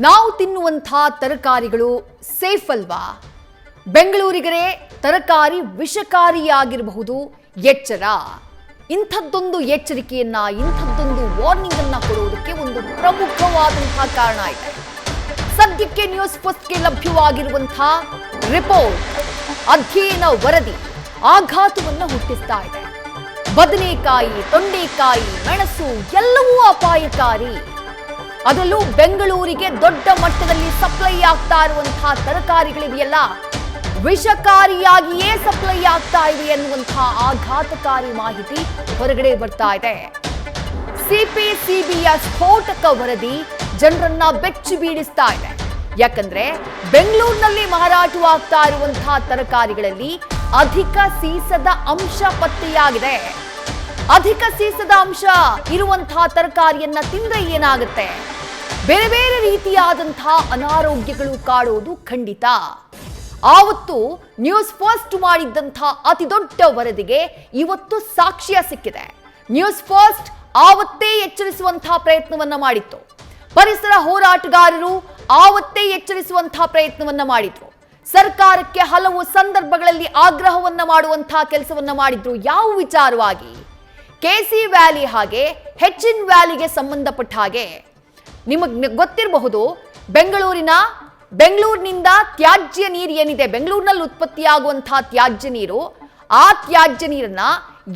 ನಾವು ತಿನ್ನುವಂತಹ ತರಕಾರಿಗಳು ಸೇಫ್ ಅಲ್ವಾ? ಬೆಂಗಳೂರಿಗರೇ ತರಕಾರಿ ವಿಷಕಾರಿಯಾಗಿರಬಹುದು, ಎಚ್ಚರ. ಇಂಥದ್ದೊಂದು ಎಚ್ಚರಿಕೆಯನ್ನ, ಇಂಥದ್ದೊಂದು ವಾರ್ನಿಂಗ್ ಅನ್ನ ಕೊಡುವುದಕ್ಕೆ ಒಂದು ಪ್ರಮುಖವಾದಂತಹ ಕಾರಣ ಇದೆ. ಸದ್ಯಕ್ಕೆ ನ್ಯೂಸ್ ಫಸ್ಟ್ಗೆ ಲಭ್ಯವಾಗಿರುವಂತಹ ರಿಪೋರ್ಟ್, ಅಧ್ಯಯನ ವರದಿ ಆಘಾತವನ್ನು ಹುಟ್ಟಿಸ್ತಾ ಇದೆ. ಬದನೆಕಾಯಿ, ತೊಂಡೆಕಾಯಿ, ಮೆಣಸು ಎಲ್ಲವೂ ಅಪಾಯಕಾರಿ. ಅದರಲ್ಲೂ ಬೆಂಗಳೂರಿಗೆ ದೊಡ್ಡ ಮಟ್ಟದಲ್ಲಿ ಸಪ್ಲೈ ಆಗ್ತಾ ಇರುವಂತಹ ತರಕಾರಿಗಳಿವೆಯಲ್ಲ, ವಿಷಕಾರಿಯಾಗಿಯೇ ಸಪ್ಲೈ ಆಗ್ತಾ ಇವೆ ಎನ್ನುವಂತಹ ಆಘಾತಕಾರಿ ಮಾಹಿತಿ ಹೊರಗಡೆ ಬರ್ತಾ ಇದೆ. ಸಿಪಿಸಿಬಿಯ ಸ್ಫೋಟಕ ವರದಿ ಜನರನ್ನ ಬೆಚ್ಚಿ ಬೀಳಿಸ್ತಾ ಇದೆ. ಯಾಕಂದ್ರೆ ಬೆಂಗಳೂರಿನಲ್ಲಿ ಮಾರಾಟವಾಗ್ತಾ ಇರುವಂತಹ ತರಕಾರಿಗಳಲ್ಲಿ ಅಧಿಕ ಸೀಸದ ಅಂಶ ಪತ್ತೆಯಾಗಿದೆ. ಅಧಿಕ ಸೀಸದ ಅಂಶ ಇರುವಂತಹ ತರಕಾರಿಯನ್ನ ತಿಂದ್ರೆ ಏನಾಗುತ್ತೆ? ಬೇರೆ ಬೇರೆ ರೀತಿಯಾದಂತಹ ಅನಾರೋಗ್ಯಗಳು ಕಾಡುವುದು ಖಂಡಿತ. ಆವತ್ತು ನ್ಯೂಸ್ ಫಸ್ಟ್ ಮಾಡಿದ್ದಂತಹ ಅತಿ ದೊಡ್ಡ ವರದಿಗೆ ಇವತ್ತು ಸಾಕ್ಷ್ಯ ಸಿಕ್ಕಿದೆ. ನ್ಯೂಸ್ ಫಸ್ಟ್ ಆವತ್ತೇ ಎಚ್ಚರಿಸುವಂತಹ ಪ್ರಯತ್ನವನ್ನ ಮಾಡಿತ್ತು. ಪರಿಸರ ಹೋರಾಟಗಾರರು ಆವತ್ತೇ ಎಚ್ಚರಿಸುವಂತಹ ಪ್ರಯತ್ನವನ್ನ ಮಾಡಿದ್ರು. ಸರ್ಕಾರಕ್ಕೆ ಹಲವು ಸಂದರ್ಭಗಳಲ್ಲಿ ಆಗ್ರಹವನ್ನ ಮಾಡುವಂತಹ ಕೆಲಸವನ್ನ ಮಾಡಿದ್ರು. ಯಾವ ವಿಚಾರವಾಗಿ? ಕೆಸಿ ವ್ಯಾಲಿ ಹಾಗೆ ಹೆಚ್ಚಿನ ವ್ಯಾಲಿಗೆ ಸಂಬಂಧಪಟ್ಟ ಹಾಗೆ ನಿಮಗೆ ಗೊತ್ತಿರಬಹುದು, ಬೆಂಗಳೂರಿನಿಂದ ತ್ಯಾಜ್ಯ ನೀರು ಏನಿದೆ, ಬೆಂಗಳೂರಿನಲ್ಲಿ ಉತ್ಪತ್ತಿಯಾಗುವಂತಹ ತ್ಯಾಜ್ಯ ನೀರು, ಆ ತ್ಯಾಜ್ಯ ನೀರನ್ನ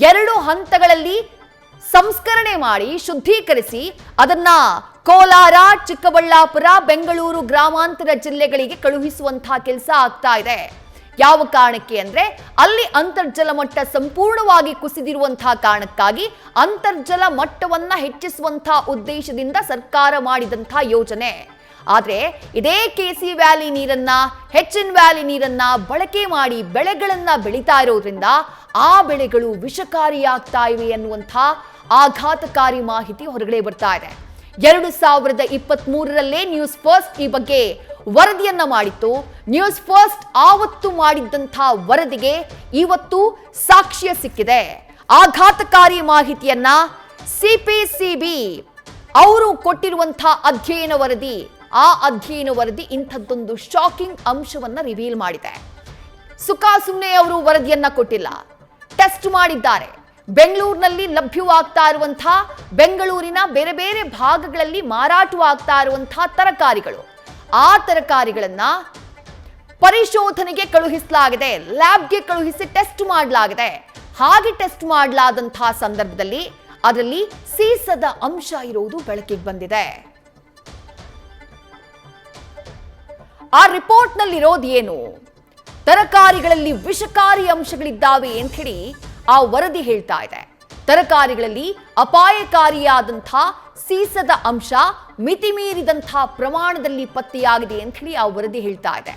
2 ಹಂತಗಳಲ್ಲಿ ಸಂಸ್ಕರಣೆ ಮಾಡಿ ಶುದ್ಧೀಕರಿಸಿ ಅದನ್ನ ಕೋಲಾರ, ಚಿಕ್ಕಬಳ್ಳಾಪುರ, ಬೆಂಗಳೂರು ಗ್ರಾಮಾಂತರ ಜಿಲ್ಲೆಗಳಿಗೆ ಕಳುಹಿಸುವಂತಹ ಕೆಲಸ ಆಗ್ತಾ ಇದೆ. ಯಾವ ಕಾರಣಕ್ಕೆ ಅಂದ್ರೆ ಅಲ್ಲಿ ಅಂತರ್ಜಲ ಮಟ್ಟ ಸಂಪೂರ್ಣವಾಗಿ ಕುಸಿದಿರುವಂತಹ ಕಾರಣಕ್ಕಾಗಿ ಅಂತರ್ಜಲ ಮಟ್ಟವನ್ನ ಹೆಚ್ಚಿಸುವಂತಹ ಉದ್ದೇಶದಿಂದ ಸರ್ಕಾರ ಮಾಡಿದಂತಹ ಯೋಜನೆ. ಆದ್ರೆ ಇದೇ ಕೆಸಿ ವ್ಯಾಲಿ ನೀರನ್ನ, ಹೆಚ್ಚಿನ ವ್ಯಾಲಿ ನೀರನ್ನ ಬಳಕೆ ಮಾಡಿ ಬೆಳೆಗಳನ್ನ ಬೆಳೀತಾ ಇರೋದ್ರಿಂದ ಆ ಬೆಳೆಗಳು ವಿಷಕಾರಿಯಾಗ್ತಾ ಇವೆ ಎನ್ನುವಂತಹ ಆಘಾತಕಾರಿ ಮಾಹಿತಿ ಹೊರಗಡೆ ಬರ್ತಾ ಇದೆ. 2023ರಲ್ಲೇ ನ್ಯೂಸ್ ಫಸ್ಟ್ ಈ ಬಗ್ಗೆ ವರದಿಯನ್ನ ಮಾಡಿತ್ತು. ನ್ಯೂಸ್ ಫಸ್ಟ್ ಆವತ್ತು ಮಾಡಿದ್ದಂತಹ ವರದಿಗೆ ಇವತ್ತು ಸಾಕ್ಷ್ಯ ಸಿಕ್ಕಿದೆ. ಆಘಾತಕಾರಿ ಮಾಹಿತಿಯನ್ನ ಸಿಪಿಸಿಬಿ ಅವರು ಕೊಟ್ಟಿರುವಂತಹ ಅಧ್ಯಯನ ವರದಿ, ಆ ಅಧ್ಯಯನ ವರದಿ ಇಂಥದ್ದೊಂದು ಶಾಕಿಂಗ್ ಅಂಶವನ್ನ ರಿವೀಲ್ ಮಾಡಿದೆ. ಸುಮ್ಮನೆ ಅವರು ವರದಿಯನ್ನ ಕೊಟ್ಟಿಲ್ಲ, ಟೆಸ್ಟ್ ಮಾಡಿದ್ದಾರೆ. ಬೆಂಗಳೂರಿನಲ್ಲಿ ಲಭ್ಯವಾಗ್ತಾ ಇರುವಂತಹ, ಬೆಂಗಳೂರಿನ ಬೇರೆ ಬೇರೆ ಭಾಗಗಳಲ್ಲಿ ಮಾರಾಟವಾಗ್ತಾ ಇರುವಂತಹ ತರಕಾರಿಗಳು, ಆ ತರಕಾರಿಗಳನ್ನ ಪರಿಶೋಧನೆಗೆ ಕಳುಹಿಸಲಾಗಿದೆ, ಲ್ಯಾಬ್ಗೆ ಕಳುಹಿಸಿ ಟೆಸ್ಟ್ ಮಾಡಲಾಗಿದೆ. ಹಾಗೆ ಟೆಸ್ಟ್ ಮಾಡಲಾದಂತಹ ಸಂದರ್ಭದಲ್ಲಿ ಅದರಲ್ಲಿ ಸೀಸದ ಅಂಶ ಇರುವುದು ಬೆಳಕಿಗೆ ಬಂದಿದೆ. ಆ ರಿಪೋರ್ಟ್ ನಲ್ಲಿ ಇರೋದು ಏನು? ತರಕಾರಿಗಳಲ್ಲಿ ವಿಷಕಾರಿ ಅಂಶಗಳಿದ್ದಾವೆ ಅಂತ ಹೇಳಿ ಆ ವರದಿ ಹೇಳ್ತಾ ಇದೆ. ತರಕಾರಿಗಳಲ್ಲಿ ಅಪಾಯಕಾರಿಯಾದಂತಹ ಸೀಸದ ಅಂಶ ಮಿತಿಮೀರಿದಂತಹ ಪ್ರಮಾಣದಲ್ಲಿ ಪತ್ತೆಯಾಗಿದೆ ಅಂತ ಹೇಳಿ ಆ ವರದಿ ಹೇಳ್ತಾ ಇದೆ.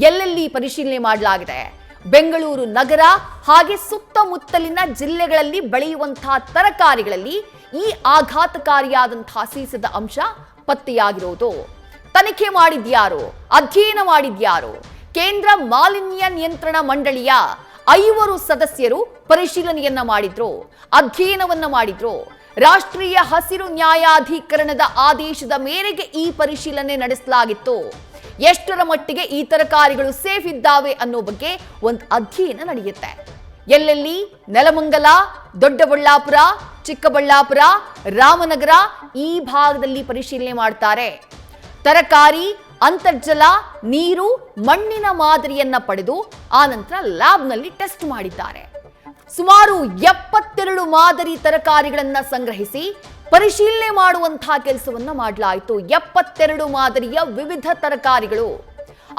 ಎಲ್ಲೆಲ್ಲಿ ಪರಿಶೀಲನೆ ಮಾಡಲಾಗಿದೆ? ಬೆಂಗಳೂರು ನಗರ ಹಾಗೆ ಸುತ್ತಮುತ್ತಲಿನ ಜಿಲ್ಲೆಗಳಲ್ಲಿ ಬೆಳೆಯುವಂತಹ ತರಕಾರಿಗಳಲ್ಲಿ ಈ ಆಘಾತಕಾರಿಯಾದಂತಹ ಸೀಸದ ಅಂಶ ಪತ್ತೆಯಾಗಿರೋದು. ತನಿಖೆ ಮಾಡಿದ್ಯಾರು? ಅಧ್ಯಯನ ಮಾಡಿದ್ಯಾರು? ಕೇಂದ್ರ ಮಾಲಿನ್ಯ ನಿಯಂತ್ರಣ ಮಂಡಳಿಯ 5 ಸದಸ್ಯರು ಪರಿಶೀಲನೆಯನ್ನ ಮಾಡಿದ್ರು, ಅಧ್ಯಯನವನ್ನ ಮಾಡಿದ್ರು. ರಾಷ್ಟ್ರೀಯ ಹಸಿರು ನ್ಯಾಯಾಧಿಕರಣದ ಆದೇಶದ ಮೇರೆಗೆ ಈ ಪರಿಶೀಲನೆ ನಡೆಸಲಾಗಿತ್ತು. ಎಷ್ಟರ ಮಟ್ಟಿಗೆ ಈ ತರಕಾರಿಗಳು ಸೇಫ್ ಇದ್ದಾವೆ ಅನ್ನೋ ಬಗ್ಗೆ ಒಂದು ಅಧ್ಯಯನ ನಡೆಯುತ್ತೆ. ಎಲ್ಲೆಲ್ಲಿ? ನೆಲಮಂಗಲ, ದೊಡ್ಡಬಳ್ಳಾಪುರ, ಚಿಕ್ಕಬಳ್ಳಾಪುರ, ರಾಮನಗರ ಈ ಭಾಗದಲ್ಲಿ ಪರಿಶೀಲನೆ ಮಾಡ್ತಾರೆ. ತರಕಾರಿ, ಅಂತರ್ಜಲ, ನೀರು, ಮಣ್ಣಿನ ಮಾದರಿಯನ್ನ ಪಡೆದು ಆ ನಂತರ ಲ್ಯಾಬ್ನಲ್ಲಿ ಟೆಸ್ಟ್ ಮಾಡಿದ್ದಾರೆ. ಸುಮಾರು 72 ಮಾದರಿ ತರಕಾರಿಗಳನ್ನ ಸಂಗ್ರಹಿಸಿ ಪರಿಶೀಲನೆ ಮಾಡುವಂತಹ ಕೆಲಸವನ್ನ ಮಾಡಲಾಯಿತು. 72 ಮಾದರಿಯ ವಿವಿಧ ತರಕಾರಿಗಳು.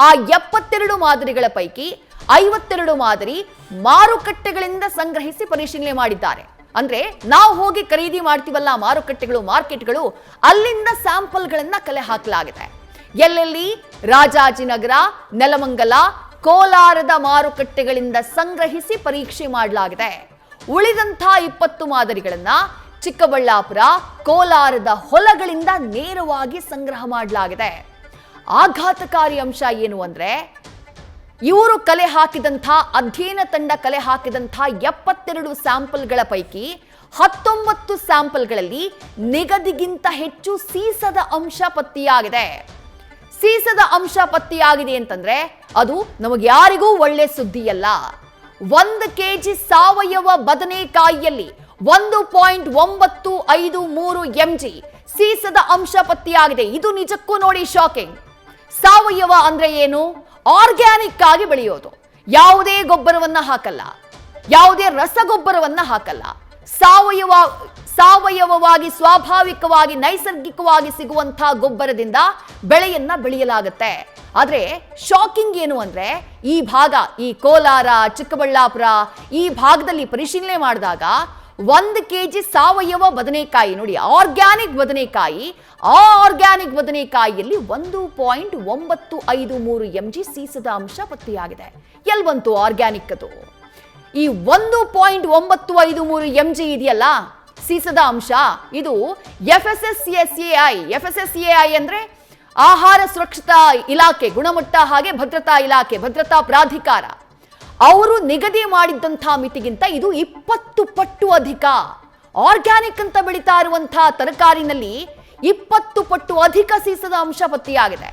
ಆ 72 ಮಾದರಿಗಳ ಪೈಕಿ 52 ಮಾದರಿ ಮಾರುಕಟ್ಟೆಗಳಿಂದ ಸಂಗ್ರಹಿಸಿ ಪರಿಶೀಲನೆ ಮಾಡಿದ್ದಾರೆ. ಅಂದ್ರೆ ನಾವು ಹೋಗಿ ಖರೀದಿ ಮಾಡ್ತೀವಲ್ಲ ಮಾರುಕಟ್ಟೆಗಳು, ಮಾರ್ಕೆಟ್ಗಳು, ಅಲ್ಲಿಂದ ಸ್ಯಾಂಪಲ್ಗಳನ್ನ ಕಲೆ ಹಾಕಲಾಗಿದೆ. ಎಲ್ಲೆಲ್ಲಿ? ರಾಜಾಜಿನಗರ, ನೆಲಮಂಗಲ, ಕೋಲಾರದ ಮಾರುಕಟ್ಟೆಗಳಿಂದ ಸಂಗ್ರಹಿಸಿ ಪರೀಕ್ಷೆ ಮಾಡಲಾಗಿದೆ. ಉಳಿದಂತಹ 20 ಮಾದರಿಗಳನ್ನ ಚಿಕ್ಕಬಳ್ಳಾಪುರ, ಕೋಲಾರದ ಹೊಲಗಳಿಂದ ನೇರವಾಗಿ ಸಂಗ್ರಹ ಮಾಡಲಾಗಿದೆ. ಆಘಾತಕಾರಿ ಅಂಶ ಏನು ಅಂದ್ರೆ, ಇವರು ಕಲೆ ಹಾಕಿದಂಥ, ಅಧ್ಯಯನ ತಂಡ ಕಲೆ ಹಾಕಿದಂಥ 72 ಸ್ಯಾಂಪಲ್ಗಳ ಪೈಕಿ 19 ಸ್ಯಾಂಪಲ್ಗಳಲ್ಲಿ ನಿಗದಿಗಿಂತ ಹೆಚ್ಚು ಸೀಸದ ಅಂಶ ಪತ್ತೆಯಾಗಿದೆ. ಸೀಸದ ಅಂಶ ಪತ್ತೆಯಾಗಿದೆ ಅಂತಂದ್ರೆ ಅದು ನಮಗೆ ಯಾರಿಗೂ ಒಳ್ಳೆ ಸುದ್ದಿಯಲ್ಲ. 1 ಕೆಜಿ ಸಾವಯವ ಬದನೆಕಾಯಿಯಲ್ಲಿ 1.953 mg ಸೀಸದ ಅಂಶ ಪತ್ತೆಯಾಗಿದೆ. ಇದು ನಿಜಕ್ಕೂ ನೋಡಿ ಶಾಕಿಂಗ್. ಸಾವಯವ ಅಂದ್ರೆ ಏನು? ಆರ್ಗ್ಯಾನಿಕ್ ಆಗಿ ಬೆಳೆಯೋದು, ಯಾವುದೇ ಗೊಬ್ಬರವನ್ನ ಹಾಕಲ್ಲ, ಯಾವುದೇ ರಸಗೊಬ್ಬರವನ್ನ ಹಾಕಲ್ಲ, ಸಾವಯವವಾಗಿ ಸ್ವಾಭಾವಿಕವಾಗಿ ನೈಸರ್ಗಿಕವಾಗಿ ಸಿಗುವಂತಹ ಗೊಬ್ಬರದಿಂದ ಬೆಳೆಯನ್ನ ಬೆಳೆಯಲಾಗುತ್ತೆ. ಆದ್ರೆ ಶಾಕಿಂಗ್ ಏನು ಅಂದ್ರೆ ಈ ಭಾಗ, ಈ ಕೋಲಾರ, ಚಿಕ್ಕಬಳ್ಳಾಪುರ ಈ ಭಾಗದಲ್ಲಿ ಪರಿಶೀಲನೆ ಮಾಡಿದಾಗ 1 ಕೆಜಿ ಸಾವಯವ ಬದನೆಕಾಯಿ ನೋಡಿ, ಆರ್ಗ್ಯಾನಿಕ್ ಬದನೆಕಾಯಿ, ಆ ಆರ್ಗ್ಯಾನಿಕ್ ಬದನೆಕಾಯಿಯಲ್ಲಿ 1.953 mg ಸೀಸದ ಅಂಶ ಪತ್ತೆಯಾಗಿದೆ. ಎಲ್ಲಿ ಬಂತು ಆರ್ಗ್ಯಾನಿಕ್? ಅದು ಈ 1.953 mg ಇದೆಯಲ್ಲ ಸೀಸದ ಅಂಶ, ಇದು FSSAI ಅಂದ್ರೆ ಆಹಾರ ಸುರಕ್ಷತಾ ಇಲಾಖೆ, ಗುಣಮಟ್ಟ ಹಾಗೆ ಭದ್ರತಾ ಇಲಾಖೆ, ಭದ್ರತಾ ಪ್ರಾಧಿಕಾರ, ಅವರು ನಿಗದಿ ಮಾಡಿದಂತಹ ಮಿತಿಗಿಂತ ಇದು 20 ಪಟ್ಟು ಅಧಿಕ. ಆರ್ಗ್ಯಾನಿಕ್ ಅಂತ ಬೆಳೀತಾ ಇರುವಂತಹ ತರಕಾರಿನಲ್ಲಿ 20 ಪಟ್ಟು ಅಧಿಕ ಸೀಸದ ಅಂಶ ಪತ್ತೆಯಾಗಿದೆ.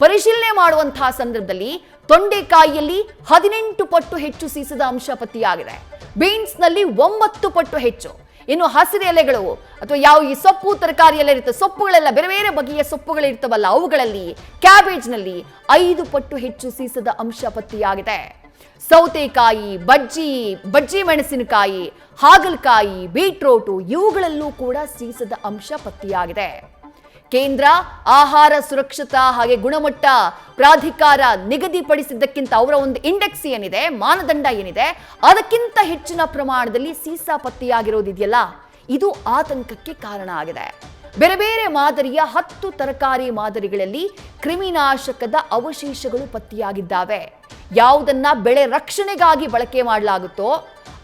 ಪರಿಶೀಲನೆ ಮಾಡುವಂತಹ ಸಂದರ್ಭದಲ್ಲಿ ತೊಂಡೆಕಾಯಿಯಲ್ಲಿ 18 ಪಟ್ಟು ಹೆಚ್ಚು ಸೀಸದ ಅಂಶ ಪತ್ತೆಯಾಗಿದೆ. ಬೀನ್ಸ್ ನಲ್ಲಿ 9 ಪಟ್ಟು ಹೆಚ್ಚು. ಇನ್ನು ಹಸಿರು ಎಲೆಗಳು ಅಥವಾ ಯಾವ ಈ ಸೊಪ್ಪು ತರಕಾರಿ ಎಲ್ಲ ಇರುತ್ತೆ, ಸೊಪ್ಪುಗಳೆಲ್ಲ ಬೇರೆ ಬೇರೆ ಬಗೆಯ ಸೊಪ್ಪುಗಳು ಇರ್ತವಲ್ಲ, ಅವುಗಳಲ್ಲಿ ಕ್ಯಾಬೇಜ್ ನಲ್ಲಿ 5 ಪಟ್ಟು ಹೆಚ್ಚು ಸೀಸದ ಅಂಶ ಪತ್ತೆಯಾಗಿದೆ. ಸೌತೆಕಾಯಿ, ಬಜ್ಜಿ ಮೆಣಸಿನಕಾಯಿ, ಹಾಗಲಕಾಯಿ, ಬೀಟ್ರೋಟು ಇವುಗಳಲ್ಲೂ ಕೂಡ ಸೀಸದ ಅಂಶ ಪತ್ತೆಯಾಗಿದೆ. ಕೇಂದ್ರ ಆಹಾರ ಸುರಕ್ಷತಾ ಹಾಗೆ ಗುಣಮಟ್ಟ ಪ್ರಾಧಿಕಾರ ನಿಗದಿಪಡಿಸಿದ್ದಕ್ಕಿಂತ ಅವರ ಒಂದು ಇಂಡೆಕ್ಸ್ ಏನಿದೆ, ಮಾನದಂಡ ಏನಿದೆ, ಅದಕ್ಕಿಂತ ಹೆಚ್ಚಿನ ಪ್ರಮಾಣದಲ್ಲಿ ಸೀಸ ಪತ್ತೆಯಾಗಿರೋದಿದೆಯಲ್ಲ, ಇದು ಆತಂಕಕ್ಕೆ ಕಾರಣ ಆಗಿದೆ. ಬೇರೆ ಬೇರೆ ಮಾದರಿಯ 10 ತರಕಾರಿ ಮಾದರಿಗಳಲ್ಲಿ ಕ್ರಿಮಿನಾಶಕದ ಅವಶೇಷಗಳು ಪತ್ತೆಯಾಗಿದ್ದಾವೆ. ಯಾವುದನ್ನ ಬೆಳೆ ರಕ್ಷಣೆಗಾಗಿ ಬಳಕೆ ಮಾಡಲಾಗುತ್ತೋ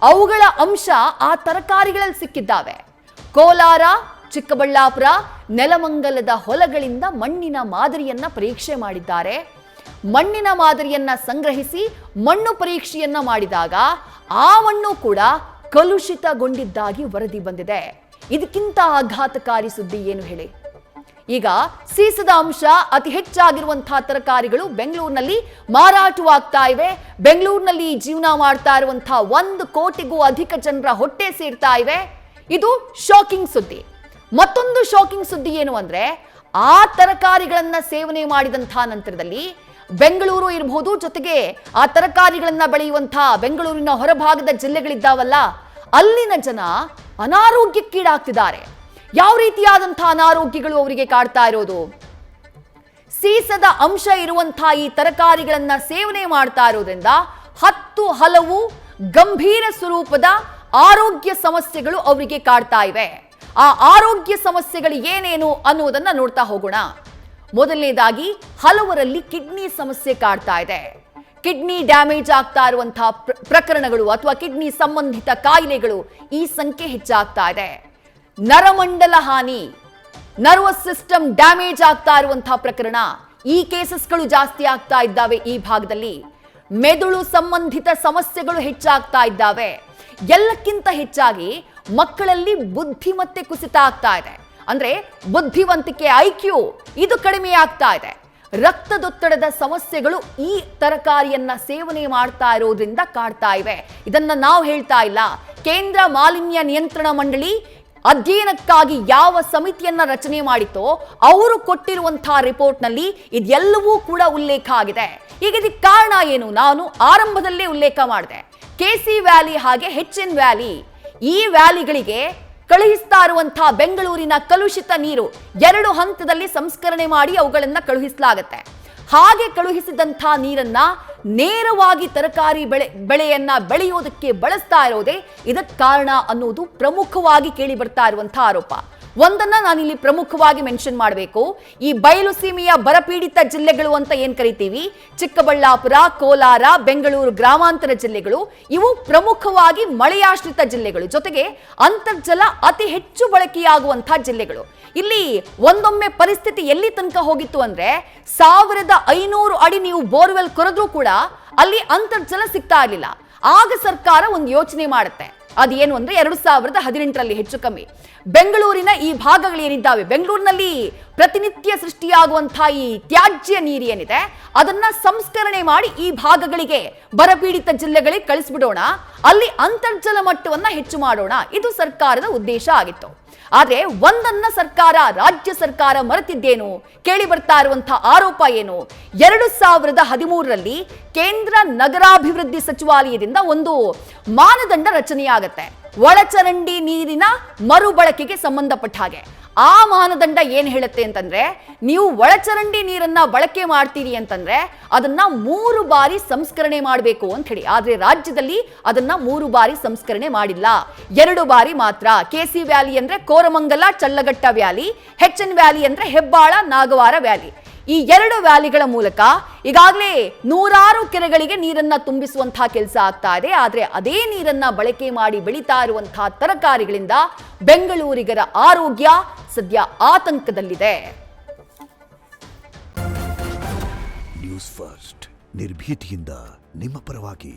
ಅವುಗಳ ಅಂಶ ಆ ತರಕಾರಿಗಳಲ್ಲಿ ಸಿಕ್ಕಿದ್ದಾವೆ. ಕೋಲಾರ, ಚಿಕ್ಕಬಳ್ಳಾಪುರ, ನೆಲಮಂಗಲದ ಹೊಲಗಳಿಂದ ಮಣ್ಣಿನ ಮಾದರಿಯನ್ನ ಪರೀಕ್ಷೆ ಮಾಡಿದ್ದಾರೆ. ಮಣ್ಣಿನ ಮಾದರಿಯನ್ನ ಸಂಗ್ರಹಿಸಿ ಮಣ್ಣು ಪರೀಕ್ಷೆಯನ್ನ ಮಾಡಿದಾಗ ಆ ಮಣ್ಣು ಕೂಡ ಕಲುಷಿತಗೊಂಡಿದ್ದಾಗಿ ವರದಿ ಬಂದಿದೆ. ಇದಕ್ಕಿಂತ ಆಘಾತಕಾರಿ ಸುದ್ದಿ ಏನು ಹೇಳಿ? ಈಗ ಸೀಸದ ಅಂಶ ಅತಿ ಹೆಚ್ಚಾಗಿರುವಂತಹ ತರಕಾರಿಗಳು ಬೆಂಗಳೂರಿನಲ್ಲಿ ಮಾರಾಟವಾಗ್ತಾ ಇವೆ. ಬೆಂಗಳೂರಿನಲ್ಲಿ ಜೀವನ ಮಾಡ್ತಾ ಇರುವಂತಹ 1 ಕೋಟಿಗೂ ಅಧಿಕ ಜನರ ಹೊಟ್ಟೆ ಸೇರ್ತಾ ಇವೆ. ಇದು ಶಾಕಿಂಗ್ ಸುದ್ದಿ. ಮತ್ತೊಂದು ಶಾಕಿಂಗ್ ಸುದ್ದಿ ಏನು ಅಂದ್ರೆ, ಆ ತರಕಾರಿಗಳನ್ನ ಸೇವನೆ ಮಾಡಿದಂತಹ ನಂತರದಲ್ಲಿ ಬೆಂಗಳೂರು ಇರಬಹುದು, ಜೊತೆಗೆ ಆ ತರಕಾರಿಗಳನ್ನ ಬೆಳೆಯುವಂತಹ ಬೆಂಗಳೂರಿನ ಹೊರಭಾಗದ ಜಿಲ್ಲೆಗಳಿದ್ದಾವಲ್ಲ, ಅಲ್ಲಿನ ಜನ ಅನಾರೋಗ್ಯಕ್ಕೀಡಾಗ್ತಿದ್ದಾರೆ. ಯಾವ ರೀತಿಯಾದಂತಹ ಅನಾರೋಗ್ಯಗಳು ಅವರಿಗೆ ಕಾಡ್ತಾ ಇರೋದು? ಸೀಸದ ಅಂಶ ಇರುವಂತಹ ಈ ತರಕಾರಿಗಳನ್ನ ಸೇವನೆ ಮಾಡ್ತಾ ಇರೋದ್ರಿಂದ 10 ಹಲವು ಗಂಭೀರ ಸ್ವರೂಪದ ಆರೋಗ್ಯ ಸಮಸ್ಯೆಗಳು ಅವರಿಗೆ ಕಾಡ್ತಾ ಇವೆ. ಆ ಆರೋಗ್ಯ ಸಮಸ್ಯೆಗಳು ಏನೇನು ಅನ್ನೋದನ್ನ ನೋಡ್ತಾ ಹೋಗೋಣ. ಮೊದಲನೇದಾಗಿ ಹಲವರಲ್ಲಿ ಕಿಡ್ನಿ ಸಮಸ್ಯೆ ಕಾಡ್ತಾ ಇದೆ. ಕಿಡ್ನಿ ಡ್ಯಾಮೇಜ್ ಆಗ್ತಾ ಇರುವಂತಹ ಪ್ರಕರಣಗಳು ಅಥವಾ ಕಿಡ್ನಿ ಸಂಬಂಧಿತ ಕಾಯಿಲೆಗಳು ಈ ಸಂಖ್ಯೆ ಹೆಚ್ಚಾಗ್ತಾ ಇದೆ. ನರಮಂಡಲ ಹಾನಿ, ನರ್ವಸ್ ಸಿಸ್ಟಮ್ ಡ್ಯಾಮೇಜ್ ಆಗ್ತಾ ಇರುವಂತಹ ಪ್ರಕರಣ, ಈ ಕೇಸಸ್ಗಳು ಜಾಸ್ತಿ ಆಗ್ತಾ ಇದ್ದಾವೆ ಈ ಭಾಗದಲ್ಲಿ. ಮೆದುಳು ಸಂಬಂಧಿತ ಸಮಸ್ಯೆಗಳು ಹೆಚ್ಚಾಗ್ತಾ ಇದ್ದಾವೆ. ಎಲ್ಲಕ್ಕಿಂತ ಹೆಚ್ಚಾಗಿ ಮಕ್ಕಳಲ್ಲಿ ಬುದ್ಧಿಮತ್ತೆ ಕುಸಿತ ಆಗ್ತಾ ಇದೆ. ಅಂದ್ರೆ ಬುದ್ಧಿವಂತಿಕೆ, IQ ಇದು ಕಡಿಮೆ ಆಗ್ತಾ ಇದೆ. ರಕ್ತದೊತ್ತಡದ ಸಮಸ್ಯೆಗಳು ಈ ತರಕಾರಿಯನ್ನ ಸೇವನೆ ಮಾಡ್ತಾ ಇರೋದ್ರಿಂದ ಕಾಡ್ತಾ ಇವೆ. ಇದನ್ನ ನಾವು ಹೇಳ್ತಾ ಇಲ್ಲ. ಕೇಂದ್ರ ಮಾಲಿನ್ಯ ನಿಯಂತ್ರಣ ಮಂಡಳಿ ಅಧ್ಯಯನಕ್ಕಾಗಿ ಯಾವ ಸಮಿತಿಯನ್ನ ರಚನೆ ಮಾಡಿತೋ ಅವರು ಕೊಟ್ಟಿರುವಂತಹ ರಿಪೋರ್ಟ್ ನಲ್ಲಿ ಇದೆಲ್ಲವೂ ಕೂಡ ಉಲ್ಲೇಖ ಆಗಿದೆ. ಈಗ ಇದಕ್ಕೆ ಕಾರಣ ಏನು? ನಾನು ಆರಂಭದಲ್ಲೇ ಉಲ್ಲೇಖ ಮಾಡಿದೆ. KC ವ್ಯಾಲಿ ಹಾಗೆ HN ವ್ಯಾಲಿ, ಈ ವ್ಯಾಲಿಗಳಿಗೆ ಕಳುಹಿಸ್ತಾ ಇರುವಂತಹ ಬೆಂಗಳೂರಿನ ಕಲುಷಿತ ನೀರು 2 ಹಂತದಲ್ಲಿ ಸಂಸ್ಕರಣೆ ಮಾಡಿ ಅವುಗಳನ್ನ ಕಳುಹಿಸಲಾಗುತ್ತೆ. ಹಾಗೆ ಕಳುಹಿಸಿದಂತಹ ನೀರನ್ನ ನೇರವಾಗಿ ತರಕಾರಿ ಬೆಳೆಯನ್ನ ಬೆಳೆಯೋದಕ್ಕೆ ಬಳಸ್ತಾ ಇರೋದೇ ಇದಕ್ಕೆ ಕಾರಣ ಅನ್ನೋದು ಪ್ರಮುಖವಾಗಿ ಕೇಳಿ ಬರ್ತಾ ಇರುವಂತಹ ಆರೋಪ. ಒಂದನ್ನ ನಾನಿಲ್ಲಿ ಪ್ರಮುಖವಾಗಿ ಮೆನ್ಷನ್ ಮಾಡಬೇಕು. ಈ ಬಯಲು ಸೀಮೆಯ ಬರಪೀಡಿತ ಜಿಲ್ಲೆಗಳು ಅಂತ ಏನ್ ಕರಿತೀವಿ, ಚಿಕ್ಕಬಳ್ಳಾಪುರ, ಕೋಲಾರ, ಬೆಂಗಳೂರು ಗ್ರಾಮಾಂತರ ಜಿಲ್ಲೆಗಳು, ಇವು ಪ್ರಮುಖವಾಗಿ ಮಳೆಯಾಶ್ರಿತ ಜಿಲ್ಲೆಗಳು, ಜೊತೆಗೆ ಅಂತರ್ಜಲ ಅತಿ ಹೆಚ್ಚು ಬಳಕೆಯಾಗುವಂತಹ ಜಿಲ್ಲೆಗಳು. ಇಲ್ಲಿ ಒಂದೊಮ್ಮೆ ಪರಿಸ್ಥಿತಿ ಎಲ್ಲಿ ತನಕ ಹೋಗಿತ್ತು ಅಂದ್ರೆ 1500 ಅಡಿ ನೀವು ಬೋರ್ವೆಲ್ ಕೊರೆದ್ರೂ ಕೂಡ ಅಲ್ಲಿ ಅಂತರ್ಜಲ ಸಿಗ್ತಾ ಇರಲಿಲ್ಲ. ಆಗ ಸರ್ಕಾರ ಒಂದು ಯೋಚನೆ ಮಾಡುತ್ತೆ. ಅದೇನು ಅಂದ್ರೆ 2018ರಲ್ಲಿ ಹೆಚ್ಚು ಕಮ್ಮಿ ಬೆಂಗಳೂರಿನ ಈ ಭಾಗಗಳೇನಿದ್ದಾವೆ, ಬೆಂಗಳೂರಿನಲ್ಲಿ ಪ್ರತಿನಿತ್ಯ ಸೃಷ್ಟಿಯಾಗುವಂತಹ ಈ ತ್ಯಾಜ್ಯ ನೀರು ಏನಿದೆ ಅದನ್ನ ಸಂಸ್ಕರಣೆ ಮಾಡಿ ಈ ಭಾಗಗಳಿಗೆ, ಬರಪೀಡಿತ ಜಿಲ್ಲೆಗಳಿಗೆ ಕಳಿಸ್ಬಿಡೋಣ, ಅಲ್ಲಿ ಅಂತರ್ಜಲ ಮಟ್ಟವನ್ನ ಹೆಚ್ಚು ಮಾಡೋಣ, ಇದು ಸರ್ಕಾರದ ಉದ್ದೇಶ ಆಗಿತ್ತು. ಆದ್ರೆ ಒಂದನ್ನ ರಾಜ್ಯ ಸರ್ಕಾರ ಮರೆತಿದ್ದೇನು? ಕೇಳಿ ಬರ್ತಾ ಇರುವಂತಹ ಆರೋಪ ಏನು? 2013ರಲ್ಲಿ ಕೇಂದ್ರ ನಗರಾಭಿವೃದ್ಧಿ ಸಚಿವಾಲಯದಿಂದ ಒಂದು ಮಾನದಂಡ ರಚನೆಯಾಗತ್ತೆ ಒಳಚರಂಡಿ ನೀರಿನ ಮರುಬಳಕೆಗೆ ಸಂಬಂಧಪಟ್ಟ ಹಾಗೆ. ಆ ಮಾನದಂಡ ಏನ್ ಹೇಳುತ್ತೆ ಅಂತಂದ್ರೆ, ನೀವು ಒಳಚರಂಡಿ ನೀರನ್ನ ಬಳಕೆ ಮಾಡ್ತೀರಿ ಅಂತಂದ್ರೆ ಅದನ್ನ 3 ಬಾರಿ ಸಂಸ್ಕರಣೆ ಮಾಡಬೇಕು ಅಂತ ಹೇಳಿ. ಆದ್ರೆ ರಾಜ್ಯದಲ್ಲಿ ಅದನ್ನ 3 ಬಾರಿ ಸಂಸ್ಕರಣೆ ಮಾಡಿಲ್ಲ, 2 ಬಾರಿ ಮಾತ್ರ. ಕೆಸಿ ವ್ಯಾಲಿ ಅಂದ್ರೆ ಕೋರಮಂಗಲ ಚಳ್ಳಘಟ್ಟ ವ್ಯಾಲಿ, HN ವ್ಯಾಲಿ ಅಂದ್ರೆ ಹೆಬ್ಬಾಳ ನಾಗವಾರ ವ್ಯಾಲಿ. ಈ 2 ವ್ಯಾಲಿಗಳ ಮೂಲಕ ಈಗಾಗಲೇ ನೂರಾರು ಕೆರೆಗಳಿಗೆ ನೀರನ್ನ ತುಂಬಿಸುವಂತಹ ಕೆಲಸ ಆಗ್ತಾ ಇದೆ. ಆದ್ರೆ ಅದೇ ನೀರನ್ನ ಬಳಕೆ ಮಾಡಿ ಬೆಳೀತಾ ಇರುವಂತಹ ತರಕಾರಿಗಳಿಂದ ಬೆಂಗಳೂರಿಗರ ಆರೋಗ್ಯ ಸದ್ಯ ಆತಂಕದಲ್ಲಿದೆ. ನ್ಯೂಸ್ ಫಸ್ಟ್, ನಿರ್ಭೀತಿಯಿಂದ ನಿಮ್ಮ ಪರವಾಗಿ.